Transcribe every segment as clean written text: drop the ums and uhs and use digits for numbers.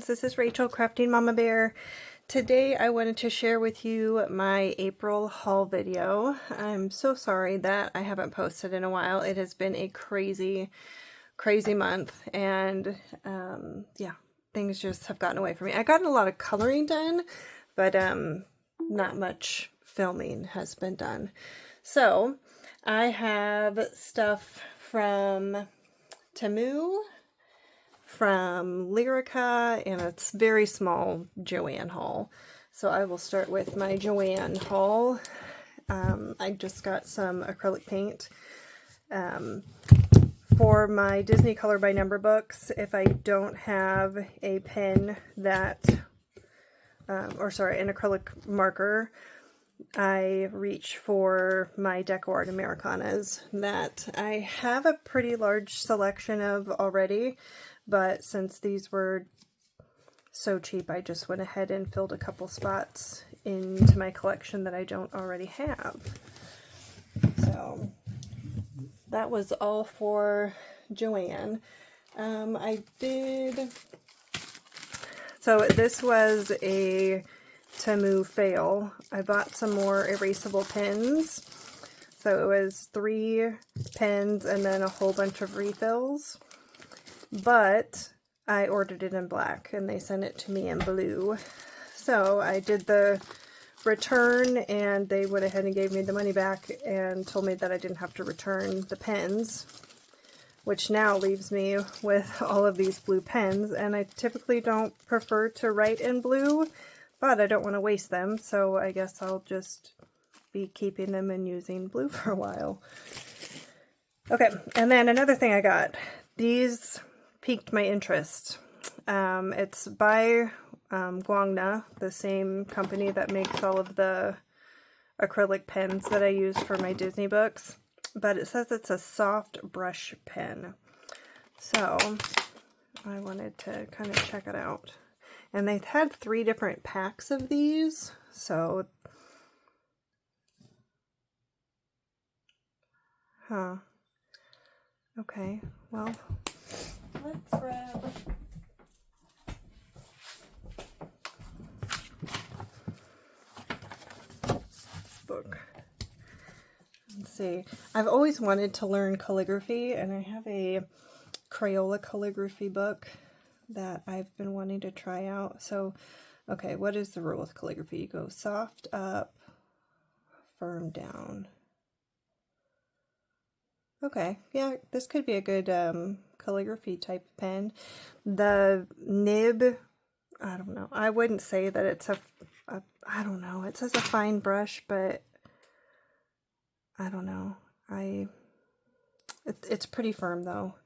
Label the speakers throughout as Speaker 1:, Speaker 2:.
Speaker 1: friends, this is Rachel, Crafting Mama Bear. Today I wanted to share with you my April haul video. I'm so sorry that I haven't posted in a while. It has been a crazy month, and yeah, things just have gotten away from me. I got a lot of coloring done, but not much filming has been done. So I have stuff from Temu, from Lyrica, and it's very small Joann haul. So I will start with my Joann haul. I just got some acrylic paint for my Disney Color by Number books. If I don't have a pen that, or sorry, an acrylic marker, I reach for my DecoArt Americanas that I have a pretty large selection of already, but since these were so cheap, I just went ahead and filled a couple spots into my collection that I don't already have. So that was all for Joann. So this was a Temu fail. I bought some more erasable pens. So it was 3 pens and then a whole bunch of refills. But I ordered it in black and they sent it to me in blue. So I did the return and they went ahead and gave me the money back and told me that I didn't have to return the pens, which now leaves me with all of these blue pens. And I typically don't prefer to write in blue, but I don't want to waste them, so I guess I'll just be keeping them and using blue for a while. Okay, and then another thing I got. These piqued my interest. It's by Guangna, the same company that makes all of the acrylic pens that I use for my Disney books, but it says it's a soft brush pen. So I wanted to kind of check it out. And they had 3 different packs of these, so, okay, well, let's grab this book. Let's see, I've always wanted to learn calligraphy, and I have a Crayola calligraphy book that I've been wanting to try out. So, okay, what is the rule with calligraphy? You go soft up, firm down. Okay, yeah, this could be a good calligraphy type pen. The nib, I don't know. I wouldn't say that it's I don't know. It says a fine brush, but I don't know. It's pretty firm though,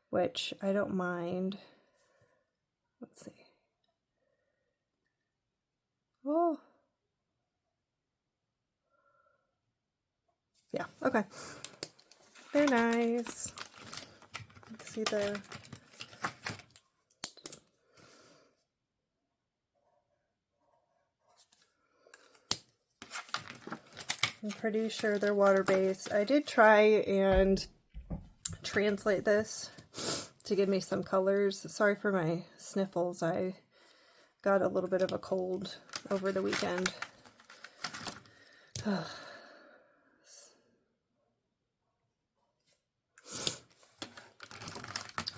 Speaker 1: which I don't mind. Let's see. Oh. Yeah, okay. They're nice. Let's see the... I'm pretty sure they're water-based. I did try and translate this to give me some colors. Sorry for my sniffles. I got a little bit of a cold over the weekend.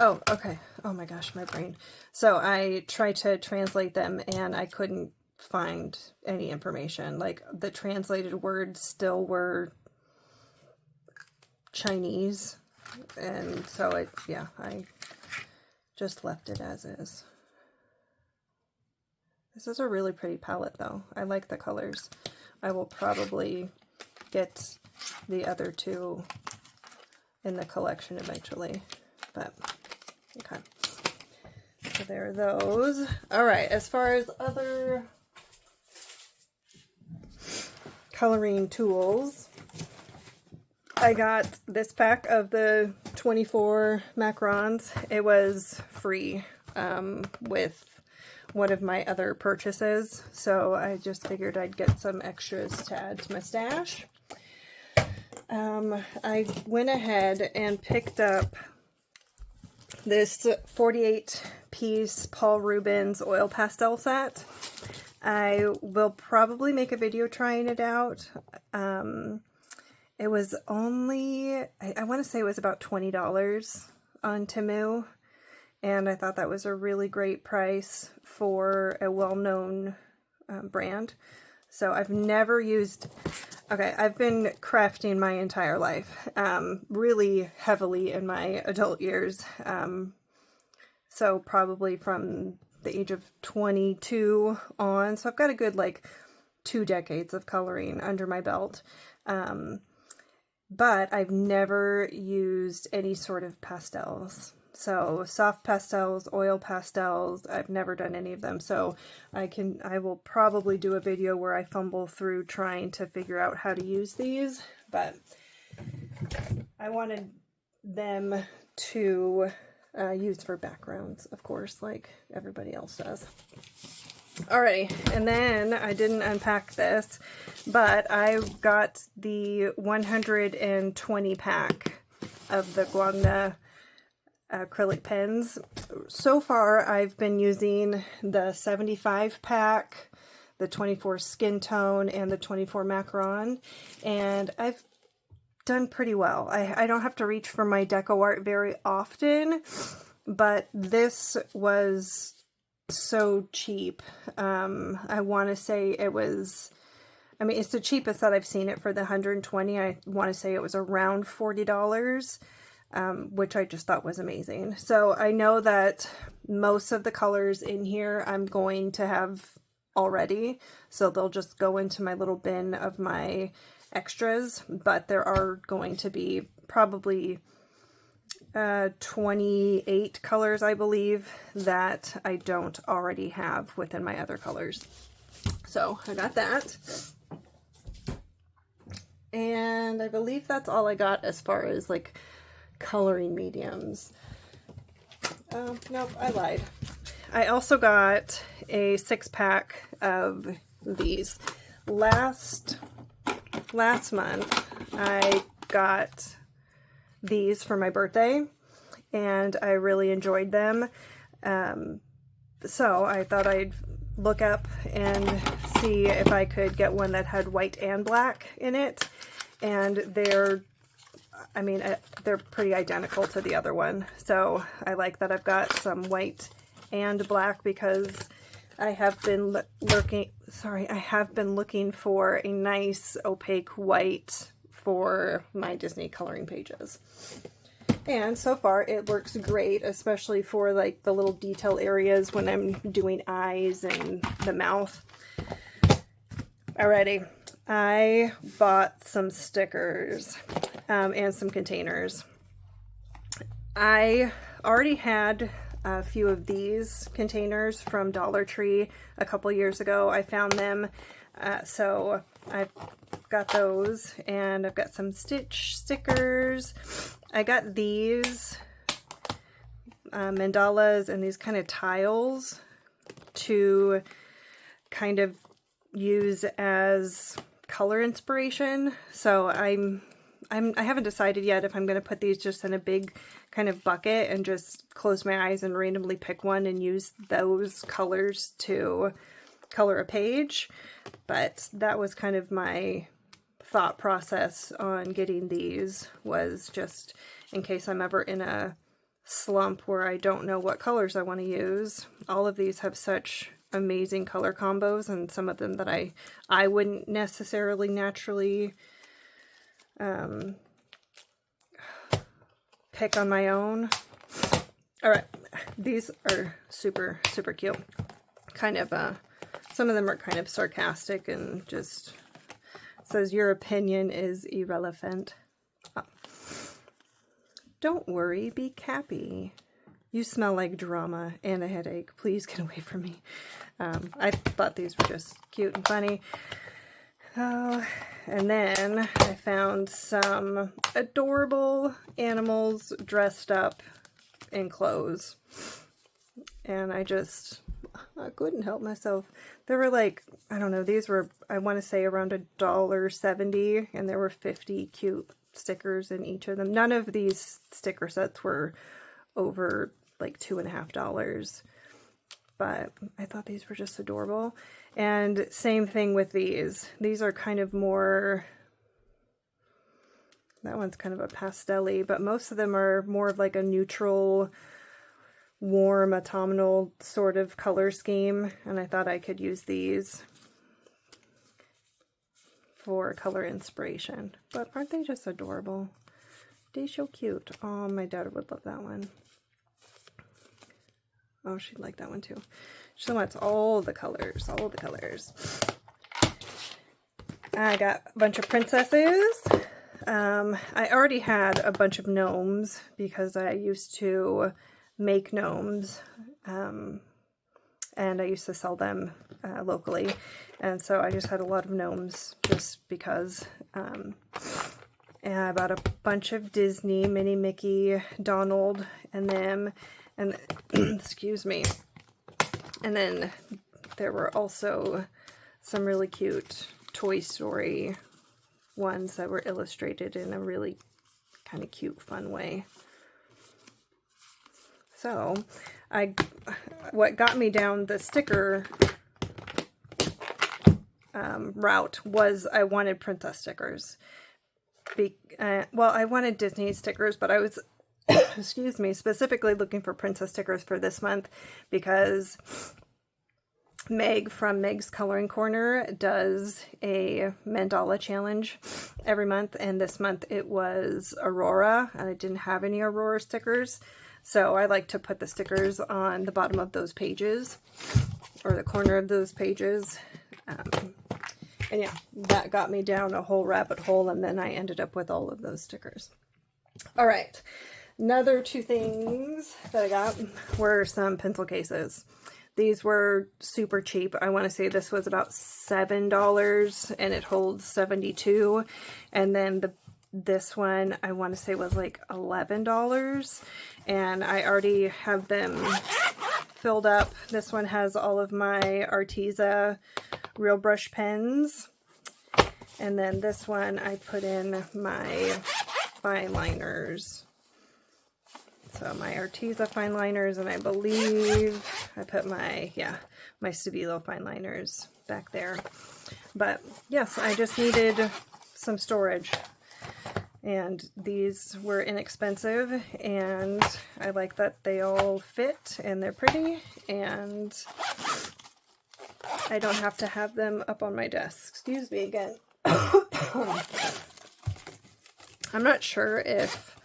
Speaker 1: Oh, okay. Oh my gosh, my brain. So I tried to translate them and I couldn't find any information. Like, the translated words still were Chinese. And so I just left it as is. This is a really pretty palette though. I like the colors. I will probably get the other 2 in the collection eventually, but okay. So there are those. All right, as far as other coloring tools, I got this pack of the 24 macarons. It was free with one of my other purchases, so I just figured I'd get some extras to add to my stash. I went ahead and picked up this 48-piece Paul Rubens oil pastel set. I will probably make a video trying it out. It was only, I want to say it was about $20 on Temu, and I thought that was a really great price for a well-known brand. So I've never used, okay, I've been crafting my entire life, really heavily in my adult years. So probably from the age of 22 on. So I've got a good like 2 decades of coloring under my belt. But I've never used any sort of pastels. So soft pastels, oil pastels, I've never done any of them. So I will probably do a video where I fumble through trying to figure out how to use these, but I wanted them to use for backgrounds, of course, like everybody else does. Alrighty, and then I didn't unpack this, but I got the 120 pack of the Guangna acrylic pens. So far, I've been using the 75 pack, the 24 skin tone, and the 24 macaron, and I've done pretty well. I don't have to reach for my deco art very often, but this was so cheap. I want to say it was, I mean, it's the cheapest that I've seen it for the 120. I want to say it was around $40, which I just thought was amazing. So I know that most of the colors in here I'm going to have already, so they'll just go into my little bin of my extras, but there are going to be probably 28 colors, I believe, that I don't already have within my other colors. So I got that. And I believe that's all I got as far as like coloring mediums. Nope, I lied. I also got a 6-pack of these. Last month I got these for my birthday and I really enjoyed them. So I thought I'd look up and see if I could get one that had white and black in it, and they're pretty identical to the other one. So I like that I've got some white and black because I have been looking for a nice opaque white for my Disney coloring pages. And so far it works great, especially for like the little detail areas when I'm doing eyes and the mouth. Alrighty, I bought some stickers and some containers. I already had a few of these containers from Dollar Tree a couple years ago. I found them, so I've got those, and I've got some Stitch stickers. I got these mandalas and these kind of tiles to kind of use as color inspiration. So I haven't decided yet if I'm going to put these just in a big kind of bucket and just close my eyes and randomly pick one and use those colors to color a page. But that was kind of my thought process on getting these, was just in case I'm ever in a slump where I don't know what colors I want to use. All of these have such amazing color combos, and some of them that I wouldn't necessarily naturally pick on my own. All right, these are super, super cute. Kind of, some of them are kind of sarcastic and just says, your opinion is irrelevant. Oh. Don't worry, be happy. You smell like drama and a headache. Please get away from me. I thought these were just cute and funny. Oh, and then I found some adorable animals dressed up in clothes. And I couldn't help myself. They were like, I don't know, these were, I want to say around $1.70, and there were 50 cute stickers in each of them. None of these sticker sets were over like $2.50. But I thought these were just adorable. And same thing with these. These are kind of more, that one's kind of a pastel-y, but most of them are more of like a neutral, warm, autumnal sort of color scheme. And I thought I could use these for color inspiration. But aren't they just adorable? They're so cute. Oh, my daughter would love that one. Oh, she'd like that one too. She wants all the colors, all the colors. I got a bunch of princesses. I already had a bunch of gnomes because I used to make gnomes, and I used to sell them locally. And so I just had a lot of gnomes just because. And I bought a bunch of Disney, Minnie, Mickey, Donald, and them. And excuse me. And then there were also some really cute Toy Story ones that were illustrated in a really kind of cute, fun way. So, what got me down the sticker route was I wanted princess stickers. Well, I wanted Disney stickers, but I was excuse me, specifically looking for princess stickers for this month because Meg from Meg's Coloring Corner does a mandala challenge every month, and this month it was Aurora, and I didn't have any Aurora stickers, so I like to put the stickers on the bottom of those pages, or the corner of those pages, and yeah, that got me down a whole rabbit hole, and then I ended up with all of those stickers. All right. Another two things that I got were some pencil cases. These were super cheap. I want to say this was about $7 and it holds 72. And then this one I want to say was like $11. And I already have them filled up. This one has all of my Arteza Real Brush pens. And then this one I put in my fine liners. So my Arteza fine liners, and I believe I put my Stabilo fine liners back there. But yes, I just needed some storage. And these were inexpensive, and I like that they all fit, and they're pretty, and I don't have to have them up on my desk. Excuse me again. I'm not sure if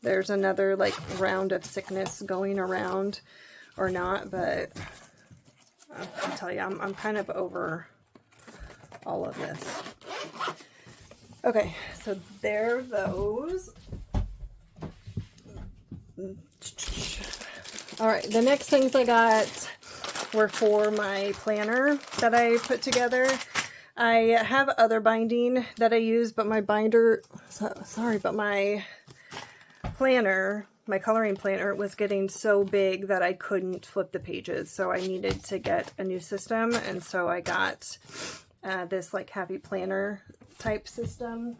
Speaker 1: there's another like round of sickness going around or not, but I'll tell you, I'm kind of over all of this. Okay, so there are those. All right, the next things I got were for my planner that I put together. I have other binding that I use, but my binder, but my planner, my coloring planner, was getting so big that I couldn't flip the pages, so I needed to get a new system, and so I got this like Happy Planner type system,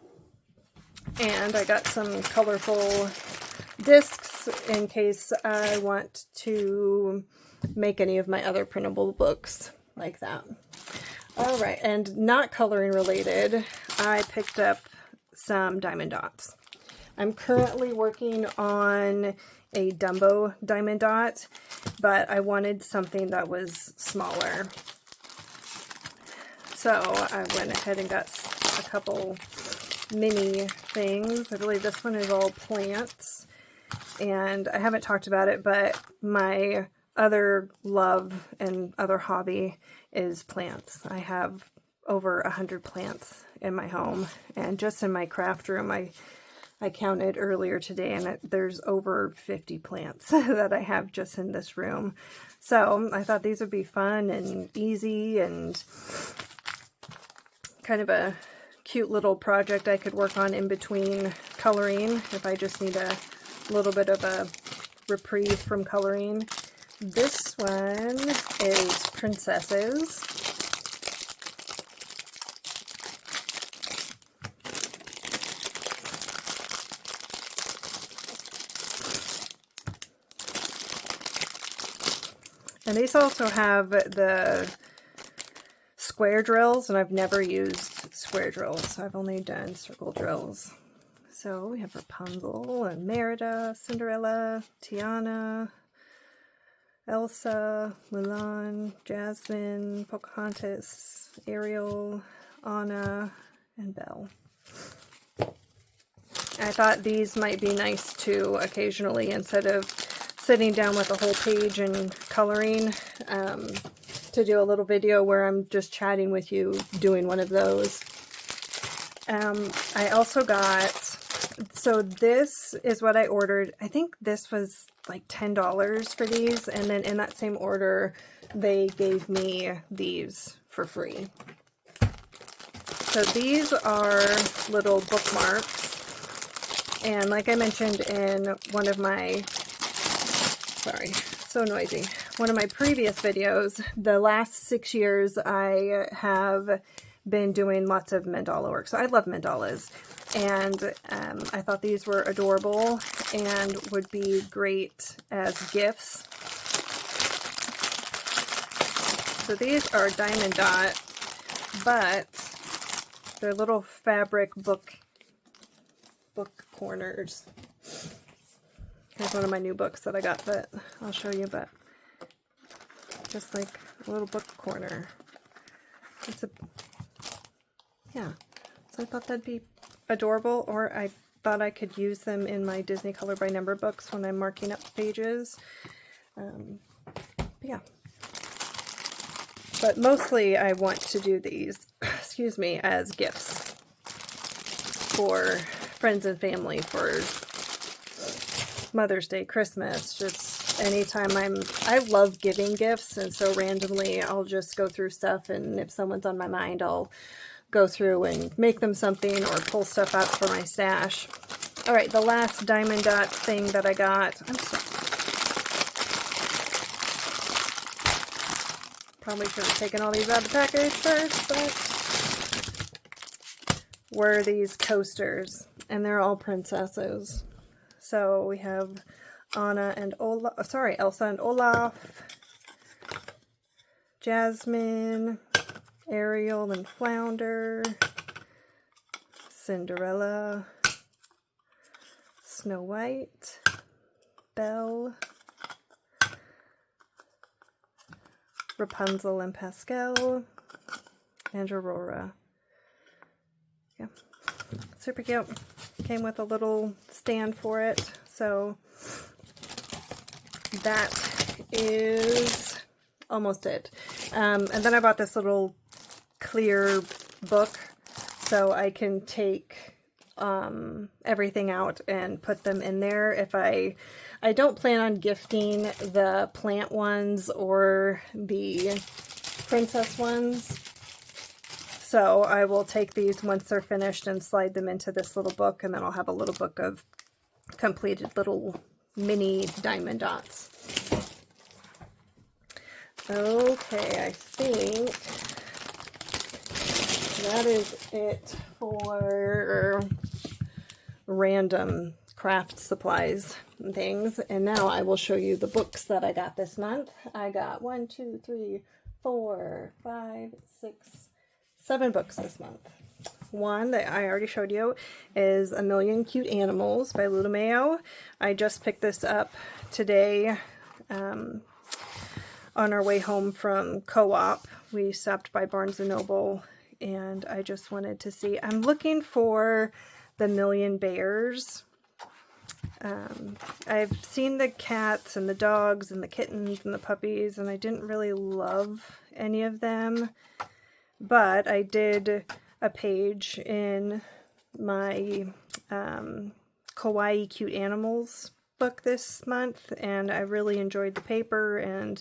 Speaker 1: and I got some colorful discs in case I want to make any of my other printable books like that. All right, and not coloring related, I picked up some diamond dots. I'm currently working on a Dumbo diamond dot, but I wanted something that was smaller. So I went ahead and got a couple mini things. I believe this one is all plants, and I haven't talked about it, but my other love and other hobby is plants. I have over 100 plants in my home, and just in my craft room, I counted earlier today, and there's over 50 plants that I have just in this room. So I thought these would be fun and easy and kind of a cute little project I could work on in between coloring if I just need a little bit of a reprieve from coloring. This one is Princesses. And these also have the square drills, and I've never used square drills. I've only done circle drills. So we have Rapunzel and Merida, Cinderella, Tiana, Elsa, Mulan, Jasmine, Pocahontas, Ariel, Anna, and Belle. I thought these might be nice to occasionally, instead of sitting down with a whole page and coloring, to do a little video where I'm just chatting with you doing one of those. I also got, so this is what I ordered. I think this was like $10 for these, and then in that same order they gave me these for free. So these are little bookmarks, and like I mentioned in one of my, sorry, so noisy, one of my previous videos, the last 6 years I have been doing lots of mandala work. So I love mandalas, and I thought these were adorable and would be great as gifts. So these are Diamond Dot, but they're little fabric book corners. Here's one of my new books that I got that I'll show you, but just like a little book corner. It's a, yeah, so I thought that'd be adorable, or I thought I could use them in my Disney Color by Number books when I'm marking up pages. Yeah. But mostly I want to do these, excuse me, as gifts for friends and family, for Mother's Day, Christmas, just anytime I love giving gifts, and so randomly I'll just go through stuff, and if someone's on my mind, I'll go through and make them something or pull stuff out for my stash. All right, the last Diamond Dot thing that I got, I'm sorry. Probably should have taken all these out of the package first, but were these coasters, and they're all princesses. So we have Anna and Olaf, sorry, Elsa and Olaf, Jasmine, Ariel and Flounder, Cinderella, Snow White, Belle, Rapunzel and Pascal, and Aurora. Yeah, super cute. Came with a little stand for it, so that is almost it. And then I bought this little clear book so I can take everything out and put them in there. If I don't plan on gifting the plant ones or the princess ones, so I will take these once they're finished and slide them into this little book, and then I'll have a little book of completed little mini Diamond Dots. Okay, I think that is it for random craft supplies and things. And now I will show you the books that I got this month. I got 1, 2, 3, 4, 5, 6, 7 books this month. One that I already showed you is A Million Cute Animals by Lulu-Mayo. I just picked this up today on our way home from Co-op. We stopped by Barnes & Noble, and I just wanted to see. I'm looking for the Million Bears. I've seen the cats and the dogs and the kittens and the puppies, and I didn't really love any of them. But I did a page in my Kawaii Cute Animals book this month, and I really enjoyed the paper and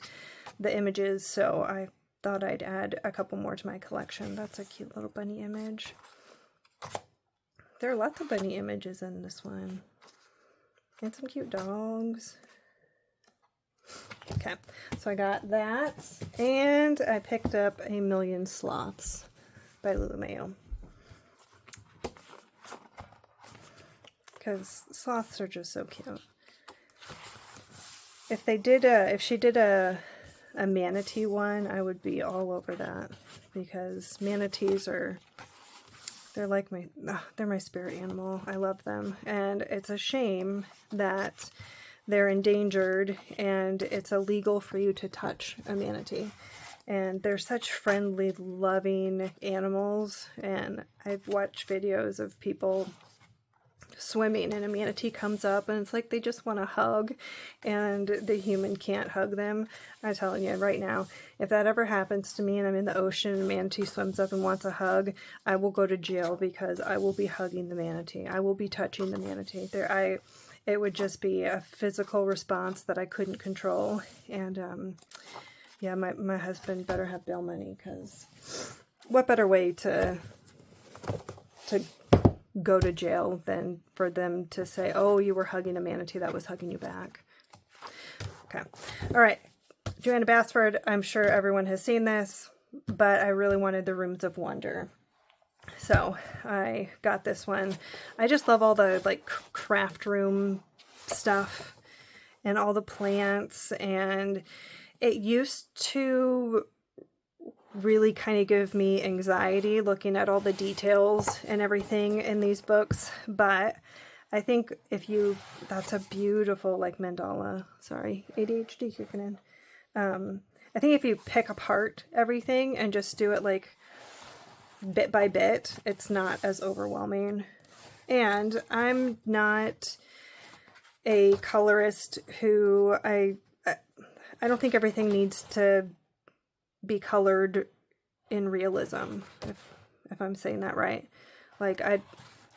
Speaker 1: the images, so I thought I'd add a couple more to my collection. That's a cute little bunny image. There are lots of bunny images in this one. And some cute dogs. Okay, so I got that, and I picked up A Million Sloths by Lulu-Mayo. Because sloths are just so cute. If she did a a manatee one, I would be all over that, because manatees are, they're like they're my spirit animal. I love them. And it's a shame that they're endangered and it's illegal for you to touch a manatee. And they're such friendly, loving animals. And I've watched videos of people swimming and a manatee comes up and it's like they just want to hug and the human can't hug them. I'm telling you right now, if that ever happens to me and I'm in the ocean and a manatee swims up and wants a hug, I will go to jail, because I will be hugging the manatee. I will be touching the manatee. It would just be a physical response that I couldn't control. And yeah, my husband better have bail money, because what better way to go to jail than for them to say, oh, you were hugging a manatee that was hugging you back. Okay. All right. Joanna Basford, I'm sure everyone has seen this, but I really wanted the Rooms of Wonder. So I got this one. I just love all the like craft room stuff and all the plants, and it used to really kind of give me anxiety looking at all the details and everything in these books, but I think that's a beautiful like mandala. Sorry, ADHD kicking in. I think if you pick apart everything and just do it like bit by bit, it's not as overwhelming. And I'm not a colorist who I don't think everything needs to be colored in realism, if I'm saying that right. Like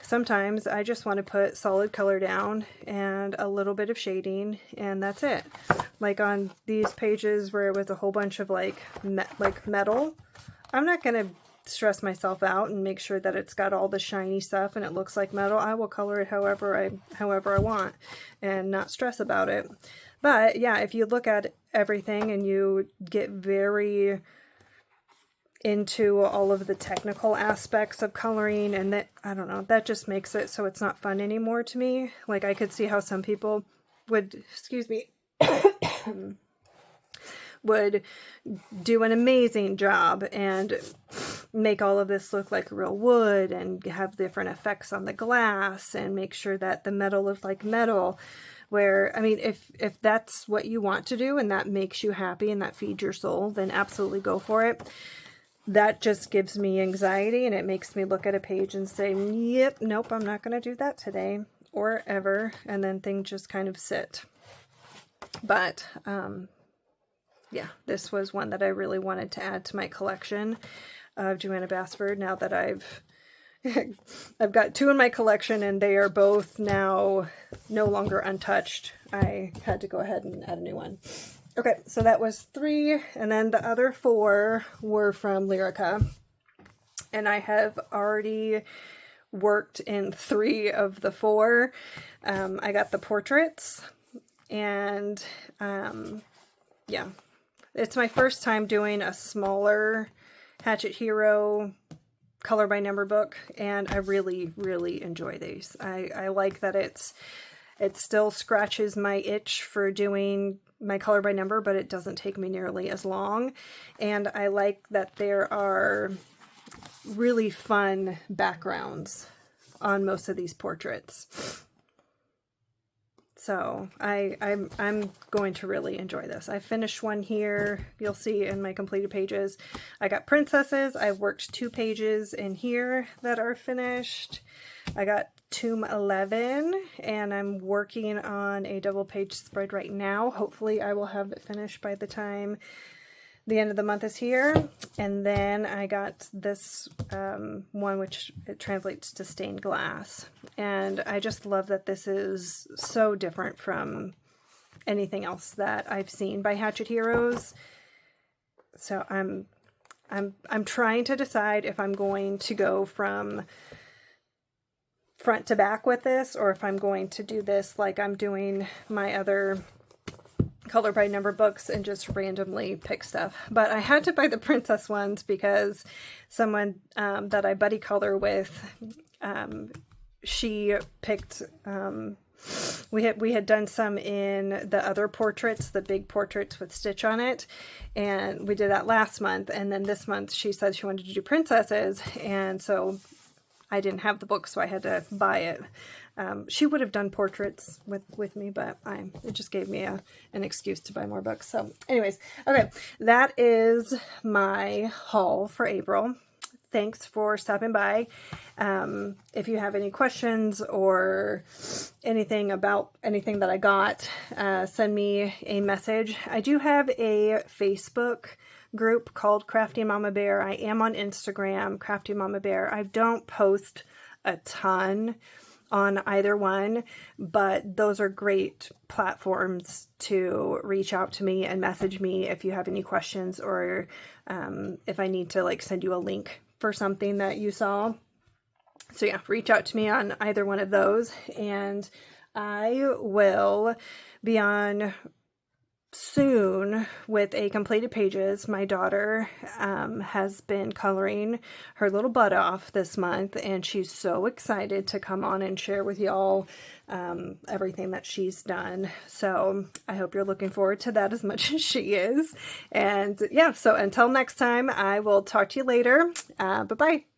Speaker 1: sometimes I just want to put solid color down and a little bit of shading, and that's it. Like on these pages where it was a whole bunch of like metal, I'm not going to stress myself out and make sure that it's got all the shiny stuff and it looks like metal. I will color it however I want and not stress about it. But yeah, if you look at everything and you get very into all of the technical aspects of coloring, and that, I don't know, that just makes it so it's not fun anymore to me. Like I could see how some people would, excuse me, would do an amazing job and make all of this look like real wood and have different effects on the glass and make sure that the metal looks like metal. Where, I mean, if that's what you want to do and that makes you happy and that feeds your soul, then absolutely go for it. That just gives me anxiety, and it makes me look at a page and say, yep, nope, I'm not going to do that today or ever. And then things just kind of sit. But, yeah, this was one that I really wanted to add to my collection of Joanna Basford, now that I've got two in my collection and they are both now no longer untouched. I had to go ahead and add a new one. Okay, so that was 3, and then the other 4 were from Lyrica. And I have already worked in 3 of the 4. I got the portraits, and yeah, it's my first time doing a smaller Hatchet Hero color by number book, and I really, really enjoy these. I like that it still scratches my itch for doing my color by number, but it doesn't take me nearly as long. And I like that there are really fun backgrounds on most of these portraits. So I'm going to really enjoy this. I finished one here. You'll see in my completed pages. I got princesses. I've worked 2 pages in here that are finished. I got Tomb 11, and I'm working on a double page spread right now. Hopefully I will have it finished by the time the end of the month is here. And then I got this one, which it translates to stained glass. And I just love that this is so different from anything else that I've seen by Hatchet Heroes. So I'm trying to decide if I'm going to go from front to back with this, or if I'm going to do this like I'm doing my other color by number books and just randomly pick stuff. But I had to buy the princess ones because someone that I buddy color with, she picked We had done some in the other portraits, the big portraits with Stitch on it, and we did that last month. And then this month she said she wanted to do princesses, and so I didn't have the book, so I had to buy it. She would have done portraits with me, but it just gave me an excuse to buy more books. So anyways, okay, that is my haul for April. Thanks for stopping by. If you have any questions or anything about anything that I got, send me a message. I do have a Facebook group called Crafty Mama Bear. I am on Instagram, Crafty Mama Bear. I don't post a ton on either one, but those are great platforms to reach out to me and message me if you have any questions, or if I need to like send you a link for something that you saw. So yeah, reach out to me on either one of those, and I will be on soon with a completed pages. My daughter has been coloring her little butt off this month, and she's so excited to come on and share with y'all everything that she's done. So I hope you're looking forward to that as much as she is. And yeah, so until next time, I will talk to you later. Bye-bye.